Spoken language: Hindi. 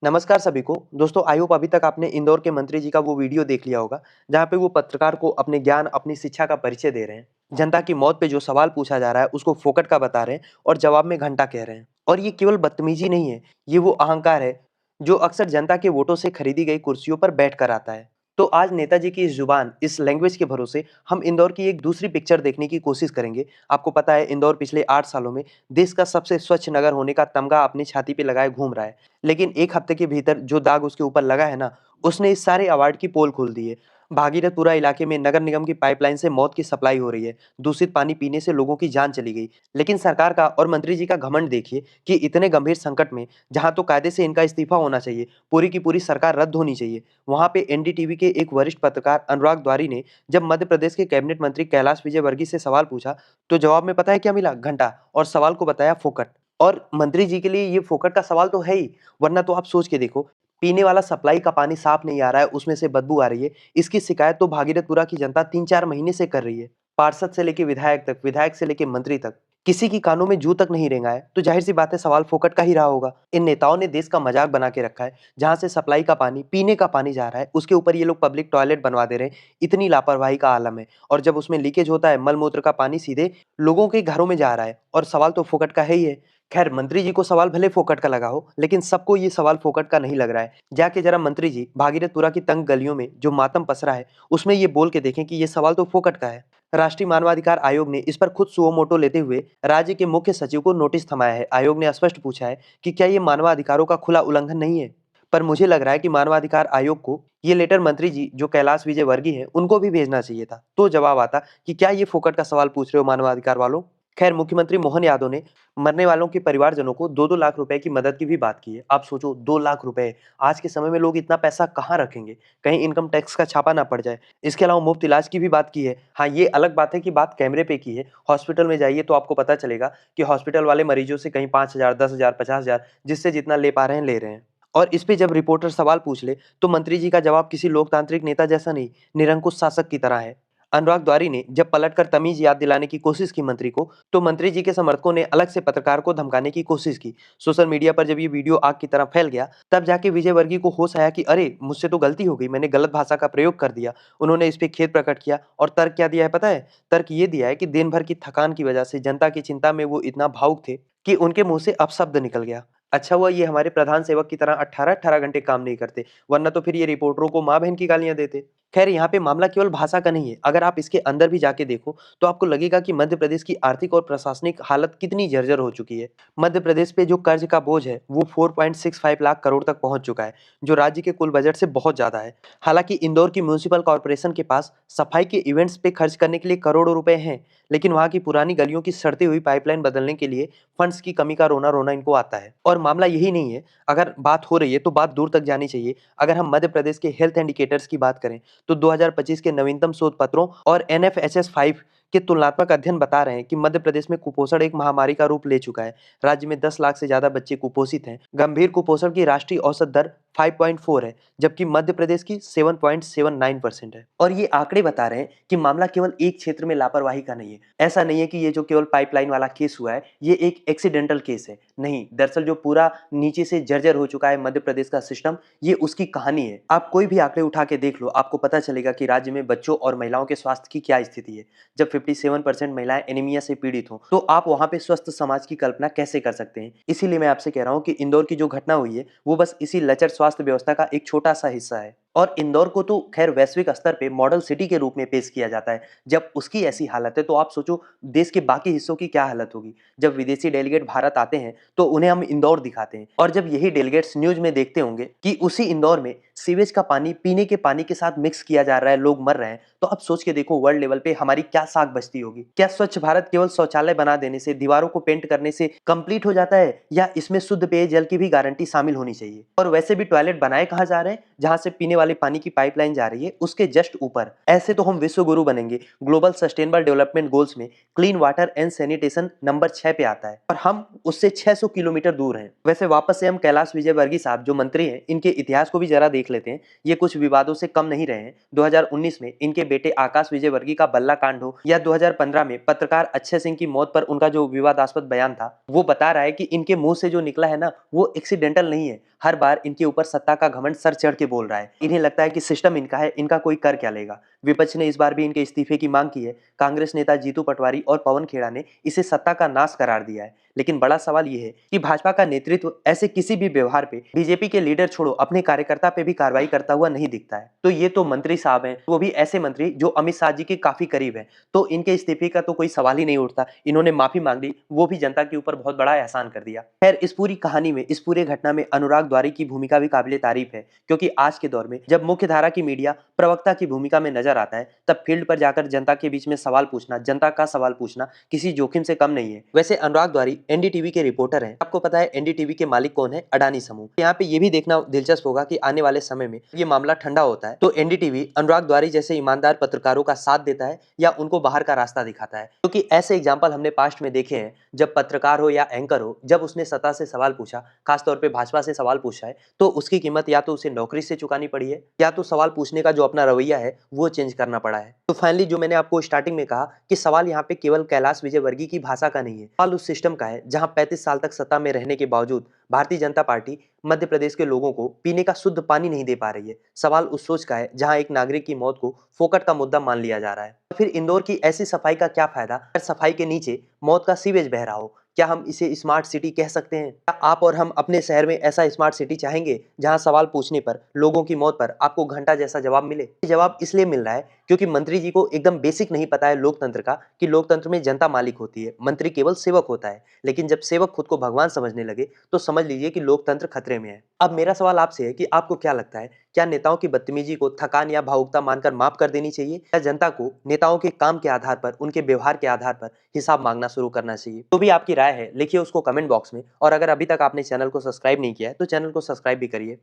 नमस्कार सभी को। दोस्तों, आई होप अभी तक आपने इंदौर के मंत्री जी का वो वीडियो देख लिया होगा, जहाँ पे वो पत्रकार को अपने ज्ञान, अपनी शिक्षा का परिचय दे रहे हैं। जनता की मौत पे जो सवाल पूछा जा रहा है, उसको फोकट का बता रहे हैं और जवाब में घंटा कह रहे हैं। और ये केवल बदतमीजी नहीं है, ये वो अहंकार है, जो अक्सर जनता के वोटों से खरीदी गई कुर्सियों पर बैठ कर आता है। तो आज नेताजी की इस जुबान, इस लैंग्वेज के भरोसे हम इंदौर की एक दूसरी पिक्चर देखने की कोशिश करेंगे। आपको पता है, इंदौर पिछले 8 सालों में देश का सबसे स्वच्छ नगर होने का तमगा अपनी छाती पे लगाए घूम रहा है। लेकिन 1 हफ्ते के भीतर जो दाग उसके ऊपर लगा है ना, उसने इस सारे अवार्ड की पोल खोल दी है। भागीरथपुरा इलाके में नगर निगम की पाइपलाइन से मौत की सप्लाई हो रही है। दूषित पानी पीने से लोगों की जान चली गई। लेकिन सरकार का और मंत्री जी का घमंड देखिए कि इतने गंभीर संकट में, जहां तो कायदे से इनका इस्तीफा होना चाहिए, पूरी की पूरी सरकार रद्द होनी चाहिए, वहां पे एनडीटीवी के एक वरिष्ठ पत्रकार अनुराग द्वारी ने जब मध्य प्रदेश के कैबिनेट मंत्री कैलाश विजयवर्गीय से सवाल पूछा, तो जवाब में पता है क्या मिला? घंटा। और सवाल को बताया फोकट। और मंत्री जी के लिए ये फोकट का सवाल तो है ही, वरना तो आप सोच के देखो, पीने वाला सप्लाई का पानी साफ नहीं आ रहा है, उसमें से बदबू आ रही है। इसकी शिकायत तो भागीरथपुरा की जनता 3-4 महीने से कर रही है। पार्षद से लेके विधायक तक, विधायक से लेके मंत्री तक, किसी की कानों में जू तक नहीं रेंगा है, तो जाहिर सी बात है सवाल फोकट का ही रहा होगा। इन नेताओं ने देश का मजाक बना के रखा है, जहां से सप्लाई का पानी, पीने का पानी जा रहा है, उसके ऊपर ये लोग पब्लिक टॉयलेट बनवा दे रहे हैं। इतनी लापरवाही का आलम है। और जब उसमें लीकेज होता है, मल मूत्र का पानी सीधे लोगों के घरों में जा रहा है, और सवाल तो फोकट का है ही है। खैर, मंत्री जी को सवाल भले फोकट का लगा हो, लेकिन सबको ये सवाल फोकट का नहीं लग रहा है। जाके जरा मंत्री जी भागीरथपुरा की तंग गलियों में जो मातम पसरा है, उसमें ये बोल के देखें कि ये सवाल तो फोकट का है। राष्ट्रीय मानवाधिकार आयोग ने इस पर खुद सुओ मोटो लेते हुए राज्य के मुख्य सचिव को नोटिस थमाया है। आयोग ने स्पष्ट पूछा है कि क्या ये मानवाधिकारों का खुला उल्लंघन नहीं है? पर मुझे लग रहा है कि मानवाधिकार आयोग को ये लेटर मंत्री जी जो कैलाश विजयवर्गीय हैं, उनको भी भेजना चाहिए था। तो जवाब आता कि क्या ये फोकट का सवाल पूछ रहे हो मानवाधिकार वालों? खैर, मुख्यमंत्री मोहन यादव ने मरने वालों के परिवारजनों को 2-2 लाख रुपए की मदद की भी बात की है। आप सोचो, 2 लाख रुपए! आज के समय में लोग इतना पैसा कहाँ रखेंगे? कहीं इनकम टैक्स का छापा ना पड़ जाए। इसके अलावा मुफ्त इलाज की भी बात की है। हाँ, ये अलग बात है कि बात कैमरे पे की है। हॉस्पिटल में जाइए तो आपको पता चलेगा कि हॉस्पिटल वाले मरीजों से कहीं 5,000, 10,000, 50,000, जिससे जितना ले पा रहे हैं, ले रहे हैं। और इस पे जब रिपोर्टर सवाल पूछ ले, तो मंत्री जी का जवाब किसी लोकतांत्रिक नेता जैसा नहीं, निरंकुश शासक की तरह है। अनुराग द्वारी ने जब पलटकर तमीज याद दिलाने की कोशिश की मंत्री को, तो मंत्री जी के समर्थकों ने अलग से पत्रकार को धमकाने की कोशिश की। सोशल मीडिया पर जब ये वीडियो आग की तरह फैल गया, तब जाके विजयवर्गीय को होश आया कि अरे, मुझसे तो गलती हो गई, मैंने गलत भाषा का प्रयोग कर दिया। उन्होंने इस पे खेद प्रकट किया और तर्क क्या दिया है पता है? तर्क ये दिया है कि दिन भर की थकान की वजह से, जनता की चिंता में वो इतना भावुक थे कि उनके मुंह से अपशब्द निकल गया। अच्छा हुआ ये हमारे प्रधान सेवक की तरह 18-18 घंटे काम नहीं करते, वरना तो फिर ये रिपोर्टरों को माँ बहन की गालियां देते। खैर, यहाँ पे मामला केवल भाषा का नहीं है। अगर आप इसके अंदर भी जाके देखो, तो आपको लगेगा कि मध्य प्रदेश की आर्थिक और प्रशासनिक हालत कितनी जर्जर हो चुकी है। मध्य प्रदेश पे जो कर्ज का बोझ है, वो 4.65 लाख करोड़ तक पहुंच चुका है, जो राज्य के कुल बजट से बहुत ज्यादा है। हालांकि इंदौर की म्युनिसिपल कॉर्पोरेशन के पास सफाई के इवेंट्स पे खर्च करने के लिए करोड़ों रुपए हैं, लेकिन वहां की पुरानी गलियों की सड़ती हुई पाइपलाइन बदलने के लिए फंड्स की कमी का रोना रोना इनको आता है। और मामला यही नहीं है। अगर बात हो रही है तो बात दूर तक जानी चाहिए। अगर हम मध्य प्रदेश के हेल्थ इंडिकेटर्स की बात करें, तो 2025 के नवीनतम शोध पत्रों और एनएफएचएस 5 के तुलनात्मक अध्ययन बता रहे हैं कि मध्य प्रदेश में कुपोषण एक महामारी का रूप ले चुका है। राज्य में 10 लाख से ज्यादा बच्चे कुपोषित हैं। गंभीर कुपोषण की राष्ट्रीय औसत दर 5.4 है, जबकि मध्य प्रदेश की 7.79% है। और ये आंकड़े बता रहे हैं कि मामला केवल एक क्षेत्र में लापरवाही का नहीं है। ऐसा नहीं है कि ये जो केवल पाइपलाइन वाला केस हुआ है, ये एक एक्सीडेंटल केस है। नहीं, दरअसल जो पूरा नीचे से जर्जर हो चुका है मध्य प्रदेश का सिस्टम, ये उसकी कहानी है। आप कोई भी आंकड़े उठा के देख लो, आपको पता चलेगा कि राज्य में बच्चों और महिलाओं के स्वास्थ्य की क्या स्थिति है। जब 57% महिलाएं एनीमिया से पीड़ित हों, तो आप वहां पे स्वस्थ समाज की कल्पना कैसे कर सकते हैं? इसीलिए मैं आपसे कह रहा हूं कि इंदौर की जो घटना हुई है, वो बस इसी लचर स्वास्थ्य व्यवस्था का एक छोटा सा हिस्सा है। और इंदौर को तो खैर वैश्विक स्तर पे मॉडल सिटी के रूप में पेश किया जाता है। जब उसकी ऐसी हालत है, तो आप सोचो देश के बाकी हिस्सों की क्या हालत होगी। जब विदेशी डेलीगेट भारत आते हैं, तो उन्हें हम इंदौर दिखाते हैं, और जब यही डेलीगेट्स न्यूज में देखते होंगे कि उसी इंदौर में सीवेज का पानी पीने के पानी के साथ मिक्स किया जा रहा है, लोग मर रहे हैं, तो अब सोच के देखो वर्ल्ड लेवल पे हमारी क्या साख बचती होगी। क्या स्वच्छ भारत केवल शौचालय बना देने से, दीवारों को पेंट करने से कंप्लीट हो जाता है, या इसमें शुद्ध पेयजल की भी गारंटी शामिल होनी चाहिए? और वैसे भी टॉयलेट बनाए कहाँ जा रहे हैं? जहां से पीने वाले पानी की पाइपलाइन जा रही है, उसके जस्ट ऊपर। ऐसे तो हम विश्व गुरु बनेंगे। ग्लोबल सस्टेनेबल डेवलपमेंट गोल्स में clean water and sanitation number 6 पे आता है, और हम उससे 600 किलोमीटर दूर हैं। वैसे वापस से हम कैलाश विजयवर्गीय साहब जो मंत्री हैं, इनके इतिहास को भी जरा देख लेते हैं। ये कुछ विवादों से कम नहीं रहे हैं। 2019 में इनके बेटे आकाश विजयवर्गीय का बल्ला कांड हो, या 2015 में पत्रकार अक्षय सिंह की मौत पर उनका जो विवादास्पद बयान था, वो बता रहा है कि इनके मुंह से जो निकला है ना, वो एक्सीडेंटल नहीं है। हर बार इनके ऊपर सत्ता का घमंड सर चढ़ के बोल रहा है। इन्हें लगता है कि सिस्टम इनका है, इनका कोई कर क्या लेगा। विपक्ष ने इस बार भी इनके इस्तीफे की मांग की है। कांग्रेस नेता जीतू पटवारी और पवन खेड़ा ने इसे सत्ता का नाश करार दिया है। लेकिन बड़ा सवाल यह है कि भाजपा का नेतृत्व ऐसे किसी भी व्यवहार पे बीजेपी के लीडर छोड़ो अपने कार्यकर्ता पे भी कार्रवाई करता हुआ नहीं दिखता है। तो ये तो मंत्री साहब हैं, वो भी ऐसे मंत्री जो अमित शाह जी के काफी करीब हैं, तो इनके इस्तीफे का तो कोई सवाल ही नहीं उठता। इन्होंने माफी मांग ली, वो भी जनता के ऊपर बहुत बड़ा एहसान कर दिया। खैर, इस पूरी कहानी में, इस पूरे घटना में अनुराग द्वारी की भूमिका भी काबिले तारीफ है, क्योंकि आज के दौर में जब मुख्य धारा की मीडिया प्रवक्ता की भूमिका में नजर आता है, तब फील्ड पर जाकर जनता के बीच में सवाल पूछना, जनता का सवाल पूछना किसी जोखिम से कम नहीं है। वैसे अनुराग द्वारी एनडीटीवी के रिपोर्टर हैं। आपको पता है एनडीटीवी के मालिक कौन है? अडानी समूह। यहाँ पे ये भी देखना दिलचस्प होगा कि आने वाले समय में ये मामला ठंडा होता है तो एनडीटीवी अनुराग द्वारी जैसे ईमानदार पत्रकारों का साथ देता है या उनको बाहर का रास्ता दिखाता है, क्योंकि ऐसे एग्जाम्पल हमने पास्ट में देखे हैं। जब पत्रकार हो या एंकर हो, जब उसने सत्ता से सवाल पूछा, खासतौर पर भाजपा से सवाल पूछा है, तो उसकी कीमत या तो उसे नौकरी से चुकानी पड़ी है या तो सवाल पूछने का जो अपना रवैया है वो चेंज करना पड़ा है। तो फाइनली जो मैंने आपको स्टार्टिंग में कहा कि सवाल यहाँ पे केवल कैलाश विजयवर्गीय की भाषा का नहीं है, सवाल उस सिस्टम का है जहाँ 35 साल तक सत्ता में रहने के बावजूद भारतीय जनता पार्टी मध्य प्रदेश के लोगों को पीने का शुद्ध पानी नहीं दे पा रही है। सवाल उस सोच का है जहां एक नागरिक की मौत को फोकट का मुद्दा मान लिया जा रहा है। फिर इंदौर की ऐसी सफाई का क्या फायदा अगर सफाई के नीचे मौत का सीवेज बह रहा हो? क्या हम इसे स्मार्ट सिटी कह सकते हैं? क्या आप और हम अपने शहर में ऐसा स्मार्ट सिटी चाहेंगे जहां सवाल पूछने पर, लोगों की मौत पर आपको घंटा जैसा जवाब मिले? ये जवाब इसलिए मिल रहा है क्योंकि मंत्री जी को एकदम बेसिक नहीं पता है लोकतंत्र का, कि लोकतंत्र में जनता मालिक होती है, मंत्री केवल सेवक होता है। लेकिन जब सेवक खुद को भगवान समझने लगे तो समझ लीजिए कि लोकतंत्र खतरे में है। अब मेरा सवाल आपसे है कि आपको क्या लगता है, क्या नेताओं की बदतमीजी को थकान या भावुकता मानकर माफ कर देनी चाहिए, या जनता को नेताओं के काम के आधार पर, उनके व्यवहार के आधार पर हिसाब मांगना शुरू करना चाहिए? तो भी आपकी राय है, लिखिए उसको कमेंट बॉक्स में। और अगर अभी तक आपने चैनल को सब्सक्राइब नहीं किया है तो चैनल को सब्सक्राइब भी करिए।